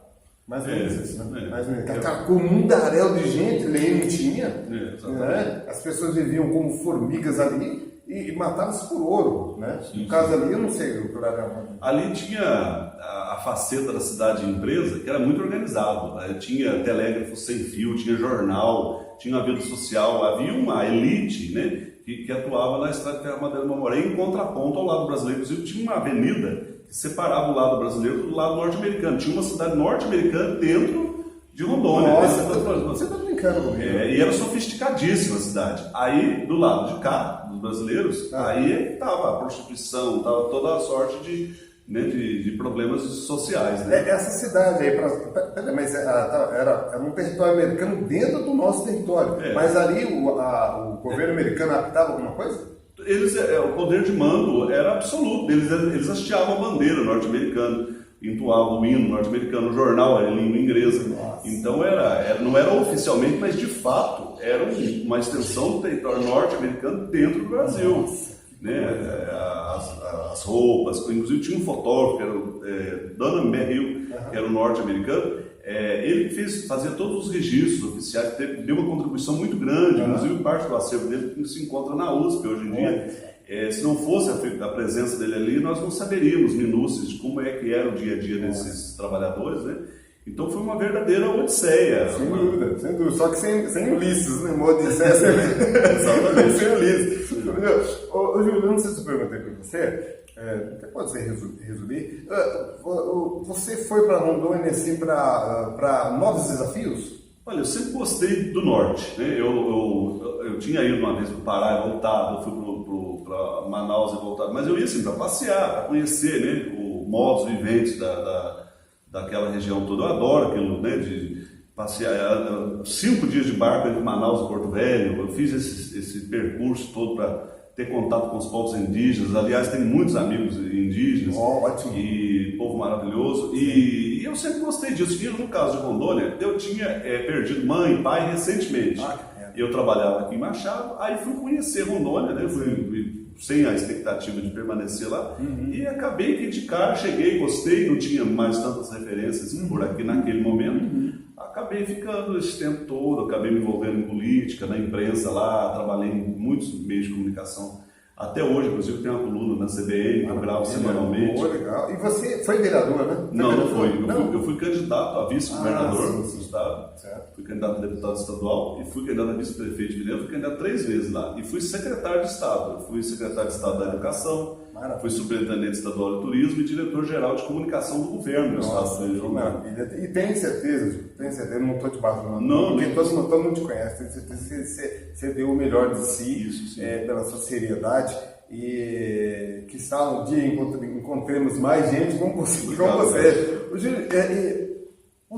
Mais ou menos isso, né? Mais ou menos. Com um mundaréu de gente, lei não tinha. Né? As pessoas viviam como formigas ali e matavam-se por ouro. Né? No caso ali, eu não sei o que era. Ali tinha a faceta da cidade de empresa, que era muito organizado. Tinha telégrafo sem fio, tinha jornal, tinha uma vida social. Havia uma elite, né, que atuava na estrada de Ferro Madeira Mamoré em contraponto ao lado brasileiro. Inclusive, tinha uma avenida que separava o lado brasileiro do lado norte-americano. Tinha uma cidade norte-americana dentro de Rondônia. Nossa, você está brincando comigo. E era sofisticadíssima a cidade. Aí, do lado de cá, dos brasileiros, aí estava a prostituição, estava toda a sorte de problemas sociais. Né? Essa cidade aí, mas era um território americano dentro do nosso território. Mas ali o governo americano apitava alguma coisa? O poder de mando era absoluto. Eles hasteavam a bandeira norte-americana, entoavam o hino norte-americano, o jornal era em língua inglesa. Nossa. Então não era oficialmente, mas de fato era uma extensão do território norte-americano dentro do Brasil. Né? As roupas, inclusive tinha um fotógrafo, que era o Dunham Merrill, que era o norte-americano. Ele fazia todos os registros oficiais, deu uma contribuição muito grande, inclusive parte do acervo dele que se encontra na USP hoje em dia. Se não fosse a presença dele ali, nós não saberíamos minúcias de como é que era o dia a dia desses trabalhadores, né? Então foi uma verdadeira odisseia. Sem dúvida. Só que sem Ulisses, né? Uma odisseia exatamente, sem Ulisses. Júlio, eu não sei se eu perguntei para você, até pode ser resumir. Você foi para Rondônia assim, para novos desafios? Olha, eu sempre gostei do norte, né? Eu tinha ido uma vez para o Pará e voltado, eu fui para Manaus e voltado, mas eu ia assim para passear, para conhecer, né, o modus vivendi daquela região toda. Eu adoro aquilo, né, de passear 5 dias de barco entre Manaus e Porto Velho. Eu fiz esse percurso todo para ter contato com os povos indígenas. Aliás, tenho muitos amigos indígenas. Ótimo. E povo maravilhoso. E eu sempre gostei disso. E no caso de Rondônia, eu tinha perdido mãe e pai recentemente. Eu trabalhava aqui em Machado, aí fui conhecer Rondônia, né? Fui sem a expectativa de permanecer lá, e acabei que de cara cheguei, gostei, não tinha mais tantas referências por aqui naquele momento. Acabei ficando esse tempo todo, acabei me envolvendo em política, na imprensa lá, trabalhei em muitos meios de comunicação. Até hoje, inclusive, tem uma coluna na CBN, que eu gravo semanalmente. Legal. E você foi vereador, né? Não foi. Eu fui candidato a vice-governador do estado. Certo. Fui candidato a deputado estadual e fui candidato a vice-prefeito de Vilhena. Fui candidato 3 vezes lá. E fui secretário de Estado. Eu fui secretário de Estado da Educação, fui superintendente estadual de turismo e diretor-geral de comunicação do governo do estado do Rio de Janeiro. E tem certeza, não estou te batendo, não, porque todo mundo te conhece, tem certeza que você deu o melhor de si, pela sua seriedade, e que um dia encontremos mais gente como você.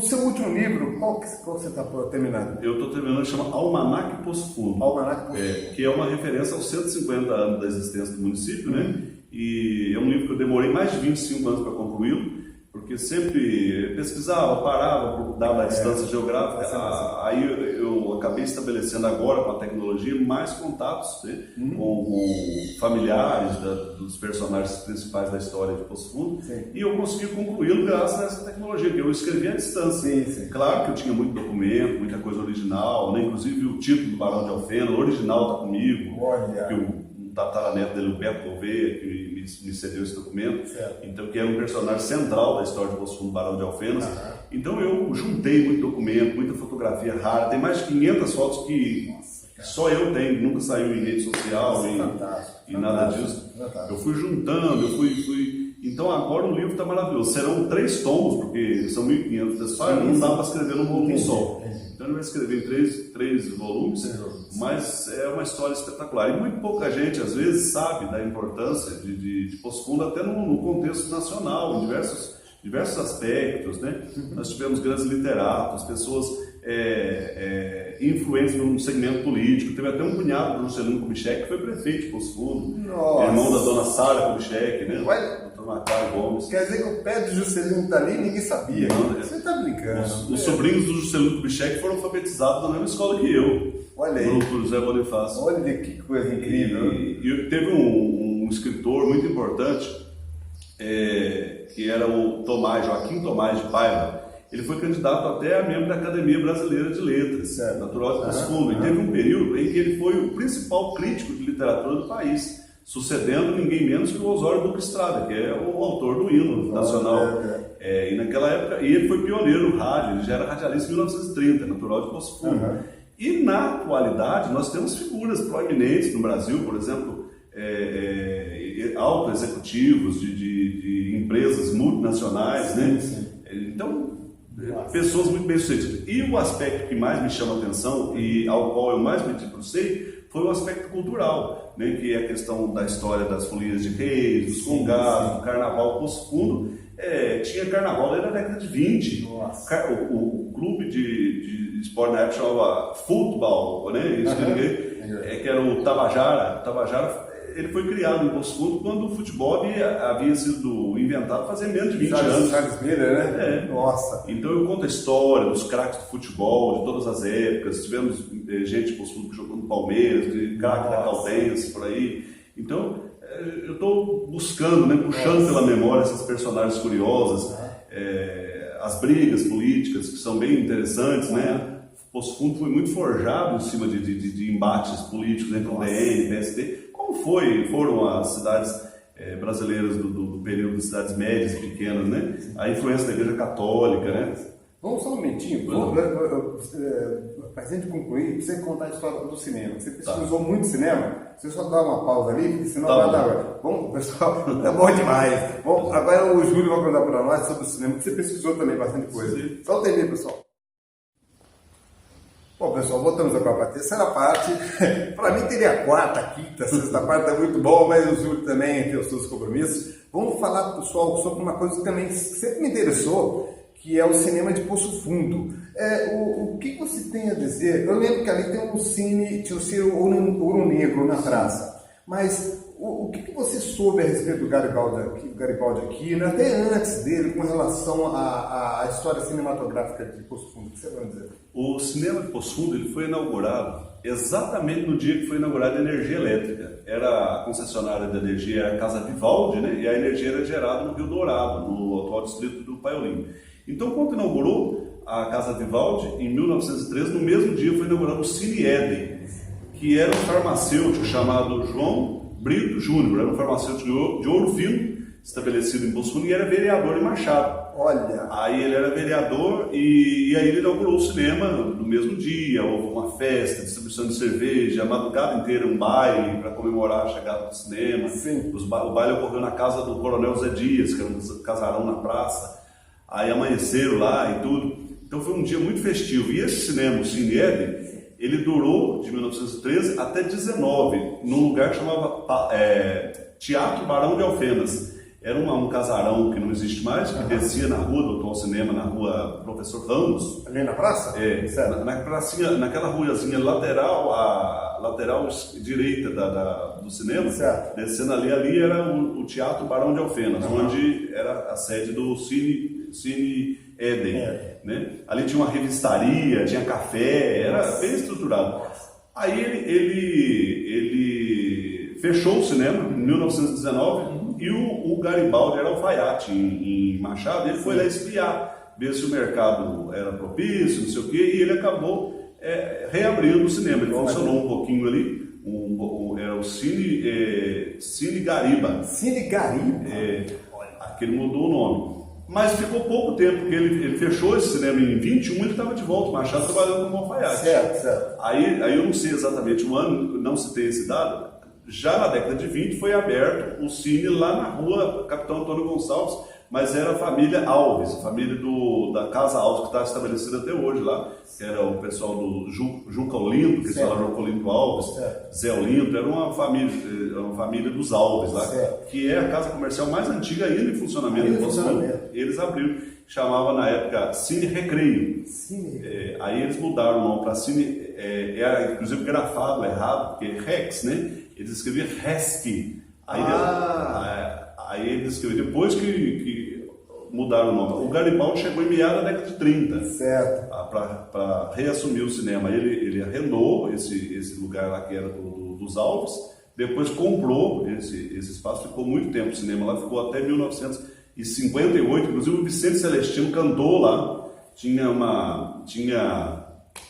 seu último livro, qual você está terminando? Eu estou terminando, chama Almanac Poço Fundo. Almanac Poço Fundo. Que é uma referência aos 150 anos da existência do município, né? E é um livro que eu demorei mais de 25 anos para concluí-lo, porque sempre pesquisava, parava, dava a distância geográfica. Aí eu acabei estabelecendo agora com a tecnologia mais contatos, né? com familiares dos personagens principais da história de Poço Fundo. Sim. E eu consegui concluí-lo graças a essa tecnologia, que eu escrevi à distância. Sim. Claro que eu tinha muito documento, muita coisa original, né? Inclusive o título do Barão de Alfena, o original está comigo. Olha. Que o tataraneto dele, o Beto Gouveia, que me cedeu esse documento, então, que é um personagem central da história de Poço Fundo, Barão de Alfenas. Então eu juntei muito documento, muita fotografia rara, tem mais de 500 fotos que só eu tenho, nunca saiu em rede social e nada disso. Eu fui juntando, eu fui. Então agora o livro está maravilhoso. Serão 3 tomos, porque são 1.500 textos, não dá para escrever num volume só. Então ele vai escrever em três volumes, mas é uma história espetacular. E muito pouca gente, às vezes, sabe da importância de Poço Fundo, até no contexto nacional, em diversos aspectos, né? Nós tivemos grandes literatos, pessoas influentes no segmento político. Teve até um cunhado do Juscelino Kubitschek, que foi prefeito de Poço Fundo, irmão da dona Sara Kubitschek, né? Macário Gomes. Quer dizer que o pé do Juscelino está ali e ninguém sabia. Você está brincando. Os sobrinhos do Juscelino Kubitschek foram alfabetizados na mesma escola que eu. Olha aí. Grupo José Bonifácio. Olha que coisa incrível. E teve um escritor muito importante, que era o Joaquim Tomás de Paiva. Ele foi candidato até a membro da Academia Brasileira de Letras, natural de Poço Fundo. E teve um período em que ele foi o principal crítico de literatura do país, sucedendo ninguém menos que o Osório Duque Estrada, que é o autor do hino nacional. E naquela época, ele foi pioneiro no rádio, ele já era radialista em 1930, natural de Poço Fundo. E na atualidade, nós temos figuras proeminentes no Brasil, por exemplo, altos executivos de empresas multinacionais, né? Então, pessoas muito bem-sucedidas. E o aspecto que mais me chama a atenção e ao qual eu mais me debrucei foi o aspecto cultural, né? Que é a questão da história das folias de reis, dos congados, do carnaval. Poço Fundo tinha carnaval desde a década de 20. O clube de esporte na época chamava futebol, né? Isso que era o Tabajara. Ele foi criado em Poço Fundo quando o futebol havia sido inventado fazia menos de 20 anos. Charles Miller, né? Nossa. Então eu conto a história dos craques do futebol, de todas as épocas. Tivemos gente de Poço Fundo que jogou no Palmeiras, de craque da Caldense, por aí. Então eu estou buscando, né, puxando pela memória essas personagens curiosas, as brigas políticas que são bem interessantes, né? Poço Fundo foi muito forjado em cima de embates políticos entre o DN e o PSD. Como foram as cidades brasileiras do período de cidades médias e pequenas, né? A influência da Igreja Católica, né? Vamos só um momentinho, para a gente concluir, você contar a história do cinema. Você pesquisou muito cinema, você só dá uma pausa ali, senão vai dar. Bom, pessoal, tá bom demais. Bom, agora o Júlio vai contar para nós sobre o cinema, que você pesquisou também bastante coisa. Solta aí, pessoal. Bom, pessoal, voltamos agora para a terceira parte. Para mim teria a quarta, a quinta, a sexta parte é muito bom, mas o Júlio também tem os seus compromissos. Vamos falar, pessoal, sobre uma coisa que também sempre me interessou, que é o cinema de Poço Fundo. O que você tem a dizer? Eu lembro que ali tem um cine, tinha o Cine Ouro Negro na praça, mas o que você soube a respeito do Garibaldi aqui, até antes dele, com relação à história cinematográfica de Poço Fundo? O que você vai dizer? O cinema de Poço Fundo ele foi inaugurado exatamente no dia que foi inaugurada a energia elétrica. Era a concessionária da energia, a Casa Vivaldi, né? E a energia era gerada no Rio Dourado, no atual distrito do Paiolim. Então, quando inaugurou a Casa Vivaldi, em 1913, no mesmo dia foi inaugurado o Cine Éden, que era um farmacêutico chamado João Brito Júnior, era um farmacêutico de Ouro Fino, estabelecido em Poço Fundo, e era vereador em Machado. Olha! Aí ele era vereador e aí ele inaugurou o cinema no mesmo dia, houve uma festa, distribuição de cerveja, a madrugada inteira um baile para comemorar a chegada do cinema. Sim. O baile ocorreu na casa do Coronel Zé Dias, que era um casarão na praça. Aí amanheceram lá e tudo. Então foi um dia muito festivo. E esse cinema, o Cine Éden, ele durou de 1913 até 19, num lugar que chamava Teatro Barão de Alfenas. Era um casarão que não existe mais, que descia na rua do atual cinema, na rua Professor Ramos. Ali na praça? Naquela ruazinha lateral direita do cinema, certo. Descendo ali era o Teatro Barão de Alfenas, onde era a sede do Cine Éden. Né? Ali tinha uma revistaria, tinha café, era bem estruturado. Aí ele fechou o cinema em 1919 e o Garibaldi era alfaiate em Machado, ele foi lá espiar, ver se o mercado era propício, não sei o quê, e ele acabou reabrindo o cinema. Ele funcionou um pouquinho ali, era o Cine Gariba. Cine Gariba? Que ele mudou o nome. Mas ficou pouco tempo, porque ele fechou esse cinema em 21 e ele estava de volta, Machado trabalhando como alfaiate. Certo. Aí eu não sei exatamente o ano, não citei esse dado. Já na década de 20 foi aberto o cine lá na rua Capitão Antônio Gonçalves, mas era a família Alves, a família da Casa Alves, que está estabelecida até hoje lá, que era o pessoal do Juca Olinto, que se fala Juca Olinto Alves, Zé Olinto, era uma família dos Alves lá, que é a casa comercial mais antiga ainda em funcionamento. Eles abriram, chamava na época Cine Recreio. Aí eles mudaram o nome para Cine, era inclusive grafado errado, porque Rex, né? Eles escreviam Resque. Aí eles escreveram, depois que mudaram o nome. O Garibaldi chegou em meados da década de 30. Certo. Para reassumir o cinema. Ele arrendou esse lugar lá que era dos Alves, depois comprou esse espaço, ficou muito tempo o cinema lá, ficou até 1958, inclusive o Vicente Celestino cantou lá, tinha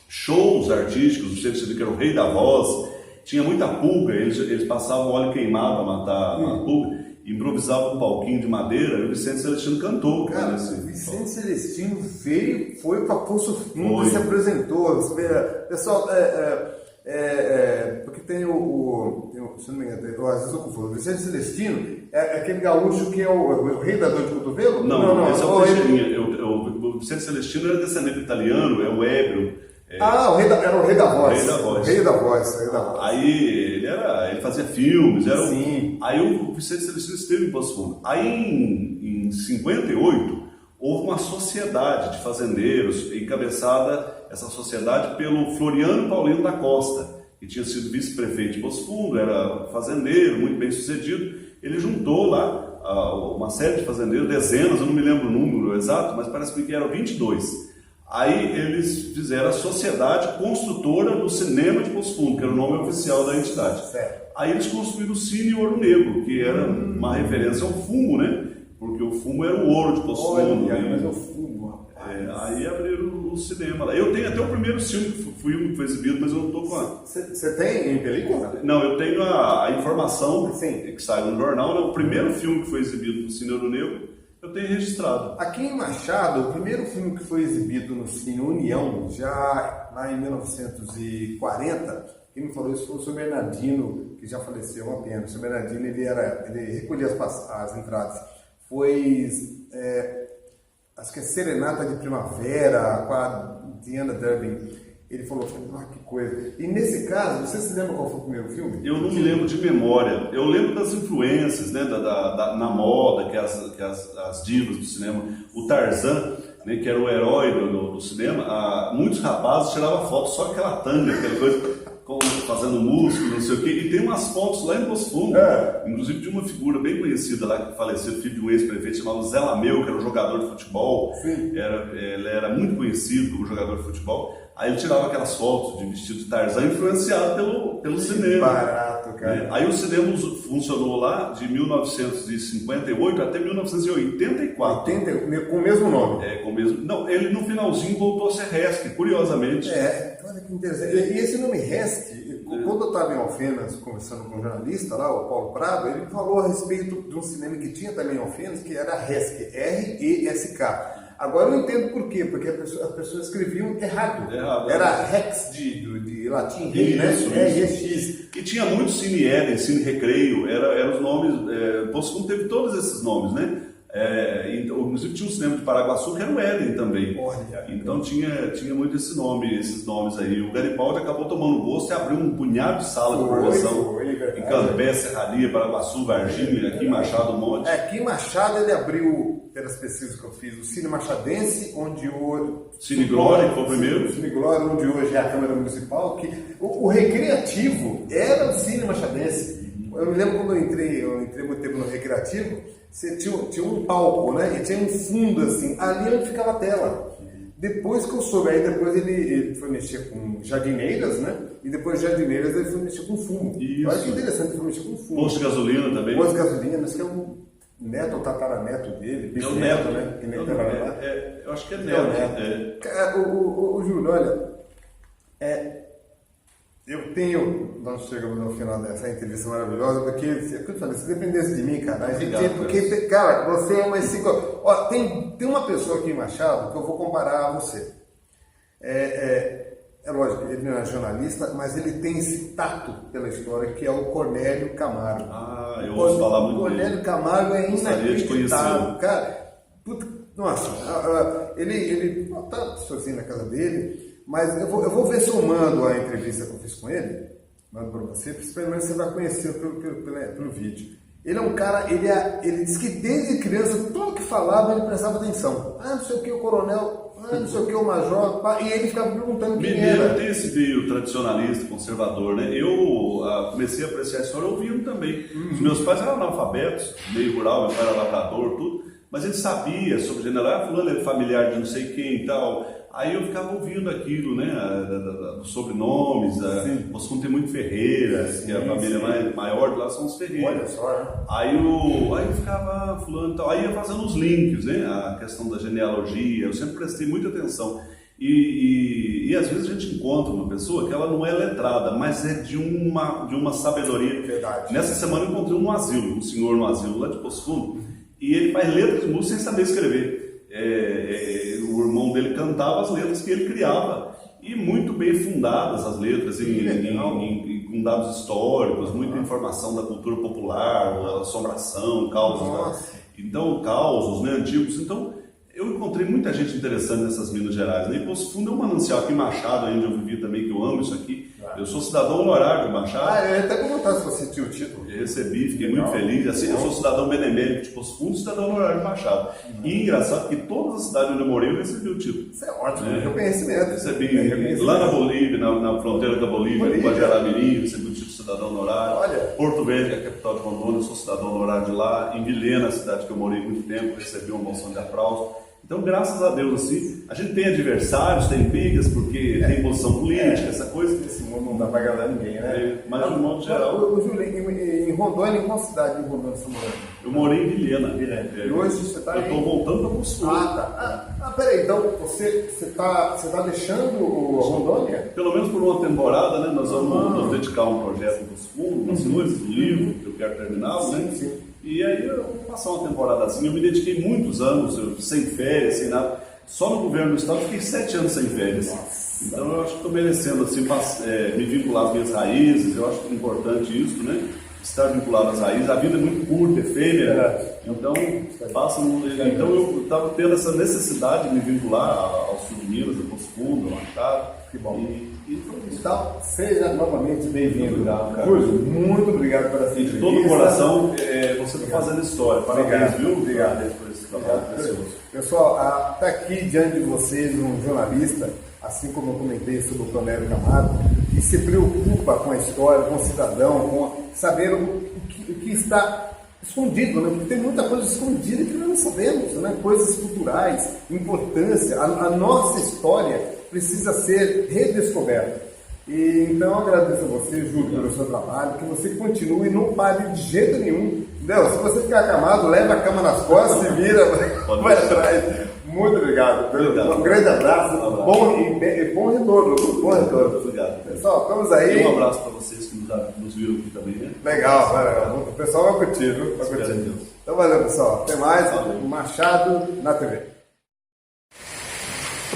shows artísticos, o Vicente Celestino que era o rei da voz, tinha muita pulga, eles passavam óleo queimado para matar a pulga, improvisavam um palquinho de madeira e o Vicente Celestino cantou. Cara, o Vicente Celestino foi para Poço Fundo e se apresentou. Pessoal, porque tem se não me engano, às vezes eu confundo, o Vicente Celestino é aquele gaúcho que é o rei da dor de cotovelo? Não, esse é o Teixeirinha. O Vicente Celestino era descendente italiano, é o ébrio. Era o rei da voz. Rei da voz. Aí ele fazia filmes. Sim. Aí o Vicente Celestino esteve em Poço Fundo. Aí em 58 houve uma sociedade de fazendeiros, encabeçada essa sociedade pelo Floriano Paulino da Costa, que tinha sido vice-prefeito de Poço Fundo, era fazendeiro, muito bem sucedido. Ele juntou lá uma série de fazendeiros, dezenas, eu não me lembro o número exato, mas parece que eram 22. Aí eles fizeram a Sociedade Construtora do Cinema de Poço Fundo, que era o nome oficial da entidade. Certo. Aí eles construíram o Cine Ouro Negro, que era uma referência ao fumo, né? Porque o fumo era o ouro de Poço Fundo. Mas é o fumo, rapaz. Aí abriram o cinema lá. Eu tenho até o primeiro filme que foi exibido, mas eu não estou com a... Você tem em película? Não, eu tenho a informação Sim. que saiu no jornal, né? O primeiro filme que foi exibido no Cine Ouro Negro, eu tenho registrado. Aqui em Machado, o primeiro filme que foi exibido no Cine União, já lá em 1940, quem me falou isso foi o Sr. Bernardino, que já faleceu, uma pena. O Sr. Bernardino, ele recolhia as entradas. Foi, acho que é Serenata de Primavera, com a Diana Durbin. Ele falou, que coisa. E nesse caso, você se lembra qual foi o primeiro filme? Eu não me lembro de memória. Eu lembro das influências, né, na moda, que as divas do cinema. O Tarzan, né, que era o herói do cinema, muitos rapazes tiravam fotos só com aquela tanga, aquela coisa, fazendo músculo, não sei o quê. E tem umas fotos lá em Poço Fundo, inclusive de uma figura bem conhecida lá, que faleceu, filho de um ex-prefeito, chamado Zé Lameu, que era um jogador de futebol. Sim. Ele era muito conhecido como jogador de futebol. Aí ele tirava aquelas fotos de vestido de Tarzan, influenciado pelo cinema. Barato, cara. Aí o cinema funcionou lá de 1958 até 1984. Com o mesmo nome. Com o mesmo. Não, ele no finalzinho voltou a ser Resque, curiosamente. Olha que interessante. E esse nome Resque, quando eu estava em Alfenas conversando com um jornalista lá, o Paulo Prado, ele falou a respeito de um cinema que tinha também em Alfenas, que era Resque, R-E-S-K. Agora eu entendo por quê, porque as pessoas escreviam errado. Era Rex de latim, rei, né? R-E-X. E tinha muito Cine Éden, Cine Recreio, eram os nomes. Poço Fundo teve todos esses nomes, né? Inclusive tinha um cinema de Paraguaçu que era o Éden também. Então tinha muito esses nomes aí. O Garibaldi acabou tomando gosto e abriu um punhado de sala de promoção em Cambé, Serraria, Paraguaçu, Varginha, aqui em Machado, Monte. Aqui em Machado ele abriu, pelas pesquisas que eu fiz, o Cine Machadense, onde hoje... Cine Glória, que foi o primeiro. Cine Glória, onde hoje é a Câmara Municipal. Que o recreativo era o Cine Machadense. Eu me lembro quando eu entrei muito tempo no recreativo, você tinha um palco, né? E tinha um fundo assim, ali onde ficava a tela. Depois que eu soube, aí depois ele foi mexer com jardineiras, né? E depois de jardineiras ele foi mexer com fumo. Isso. Olha que interessante, ele foi mexer com fumo. Posto de gasolina também. Posto de gasolina, mas que é um neto ou tataraneto dele, bisneto, né? Eu acho que é neto. O Júlio, olha, eu tenho, nós chegamos no final dessa entrevista maravilhosa, porque eu falei, se dependesse de mim, cara, cara, você é uma enciclopédia. Ó, tem uma pessoa aqui em Machado que eu vou comparar a você. É lógico, ele não é jornalista, mas ele tem esse tato pela história, que é o Cornélio Camargo. Eu ouço falar muito dele. O Cornélio Camargo é inacreditável, cara. Nossa, ele tá sozinho na casa dele. Mas eu vou ver se eu mando a entrevista que eu fiz com ele, mando para você, pelo menos você vai conhecer pelo vídeo. Ele é um cara, ele diz que desde criança, tudo que falava ele prestava atenção. Não sei o que o coronel, não sei o que o major, e ele ficava perguntando quem Mineiro era. tem esse meio tradicionalista, conservador, né? Eu comecei a apreciar a história ouvindo também. Os meus pais eram analfabetos, meio rural, meu pai era lavrador, tudo, mas ele sabia sobre general, fulano é familiar de não sei quem e tal. Aí eu ficava ouvindo aquilo, né, dos sobrenomes, Moscou tem muito Ferreira, que a família maior de lá são os Ferreira. Olha só, né? Aí eu ficava fulano e tal, aí ia fazendo os links, né, a questão da genealogia, eu sempre prestei muita atenção. E às vezes a gente encontra uma pessoa que ela não é letrada, mas é de uma sabedoria. Verdade. Nessa semana eu encontrei um senhor no asilo lá de Poço Fundo, e ele faz letras de música sem saber escrever. O irmão dele cantava as letras que ele criava, e muito bem fundadas as letras, com dados históricos, muita informação da cultura popular, assombração, causos, causos, né, antigos. Então eu encontrei muita gente interessante nessas Minas Gerais, né? E Poço Fundo é um manancial aqui em Machado, onde eu vivi também, que eu amo isso aqui. Eu sou cidadão honorário de Machado. Eu ia até perguntar se você tinha o título. Eu recebi, fiquei muito feliz. Assim, eu sou cidadão benemérito de Poço Fundo e cidadão honorário de Machado. E engraçado que todas as cidades onde eu morei eu recebi o título. Isso é ótimo, reconhecimento. Recebi lá na Bolívia, na fronteira da Bolívia, com Guajará-Mirim, recebi o título de cidadão honorário. Olha. Porto Velho, que é a capital de Rondônia, eu sou cidadão honorário de lá. Em Vilhena, a cidade que eu morei muito tempo, recebi uma moção de aplauso. Então, graças a Deus, assim, a gente tem adversários, tem brigas, porque tem posição política, essa coisa. Esse mundo não dá pra agradar ninguém, né? Mas de um modo geral. Júlio, em Rondônia, em qual cidade de Rondônia você morou? Eu morei em Vilhena. E hoje você está Eu estou voltando para o sul. Tá. Peraí, então você tá deixando o Rondônia? Pelo menos por uma temporada, né? Nós vamos nos dedicar a um projeto do sul, umas coisas, um livro que eu quero terminar, né? Sim. E aí eu vou passar uma temporada assim. Eu me dediquei muitos anos, sem férias, sem nada. Só no governo do estado eu fiquei 7 anos sem férias. Nossa. Então eu acho que estou merecendo assim, me vincular às minhas raízes. Eu acho que é importante isso, né? Estar vinculado às raízes. A vida é muito curta, efêmera. Então eu estava tendo essa necessidade de me vincular ao sul de Minas, a Poço Fundo, ao Machado. Que bom. Então, seja novamente bem-vindo. Júlio, muito obrigado por essa entrevista. De todo o coração, você está fazendo história. Parabéns, viu? Obrigado por esse trabalho precioso. Pessoal, está aqui diante de vocês um jornalista, assim como eu comentei sobre o Cornélio Camargo, que se preocupa com a história, com o cidadão, com saber o que está escondido, né? Porque tem muita coisa escondida que nós não sabemos, né? Coisas culturais, importância, a nossa história precisa ser redescoberta. E então eu agradeço a você, Júlio, pelo seu trabalho, que você continue e não pare de jeito nenhum. Entendeu? Se você ficar acamado, leva a cama nas costas, se vira, vai atrás. Muito obrigado. Um grande abraço, bom retorno. Bom retorno. Obrigado. Pessoal, estamos aí. Um abraço para vocês que nos viram aqui também, né? Legal. O pessoal vai curtir, viu? Vai curtir. Então valeu, pessoal. Até mais. Valeu. Machado na TV.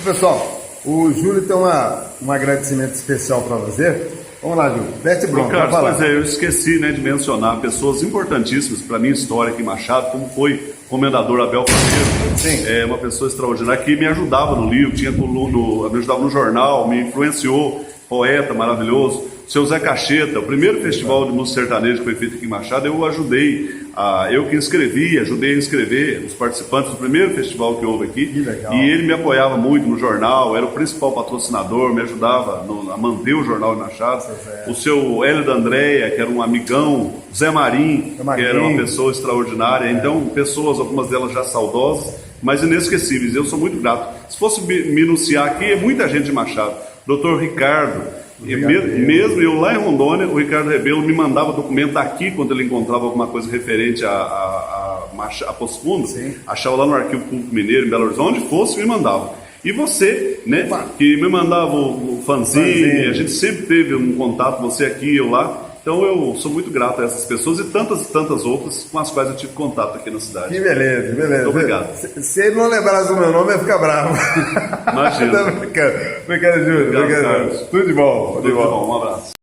Pessoal, o Júlio tem um agradecimento especial para fazer. Vamos lá, Júlio. Mete bronca. Carlos, pois é, eu esqueci, né, de mencionar pessoas importantíssimas para a minha história aqui em Machado, como foi o comendador Abel Fameiro. Sim. É uma pessoa extraordinária que me ajudava no livro, me ajudava no jornal, me influenciou, poeta maravilhoso. O seu Zé Cacheta, o primeiro festival de música sertaneja que foi feito aqui em Machado, eu ajudei, eu que inscrevi, ajudei a inscrever os participantes do primeiro festival que houve aqui. Que legal. E ele me apoiava muito no jornal, era o principal patrocinador, me ajudava a manter o jornal em Machado. O seu Hélio da Andréia, que era um amigão, Zé Marim, que era uma pessoa extraordinária. Então, pessoas, algumas delas já saudosas, mas inesquecíveis. Eu sou muito grato. Se fosse minuciar aqui, é muita gente de Machado. Doutor Ricardo. Mesmo eu lá em Rondônia, o Ricardo Rebelo me mandava documento aqui quando ele encontrava alguma coisa referente a Poço Fundo, achava lá no Arquivo Público Mineiro, em Belo Horizonte, onde fosse, me mandava. E você, né, que me mandava o fanzine, a gente sempre teve um contato, você aqui, eu lá. Então eu sou muito grato a essas pessoas e tantas outras com as quais eu tive contato aqui na cidade. Que beleza, beleza. Muito obrigado. Se ele não lembrasse o meu nome, eu ia ficar bravo. Imagina. Obrigado, Júlio. Obrigado, Carlos. Tudo de bom. Tudo de bom, um abraço.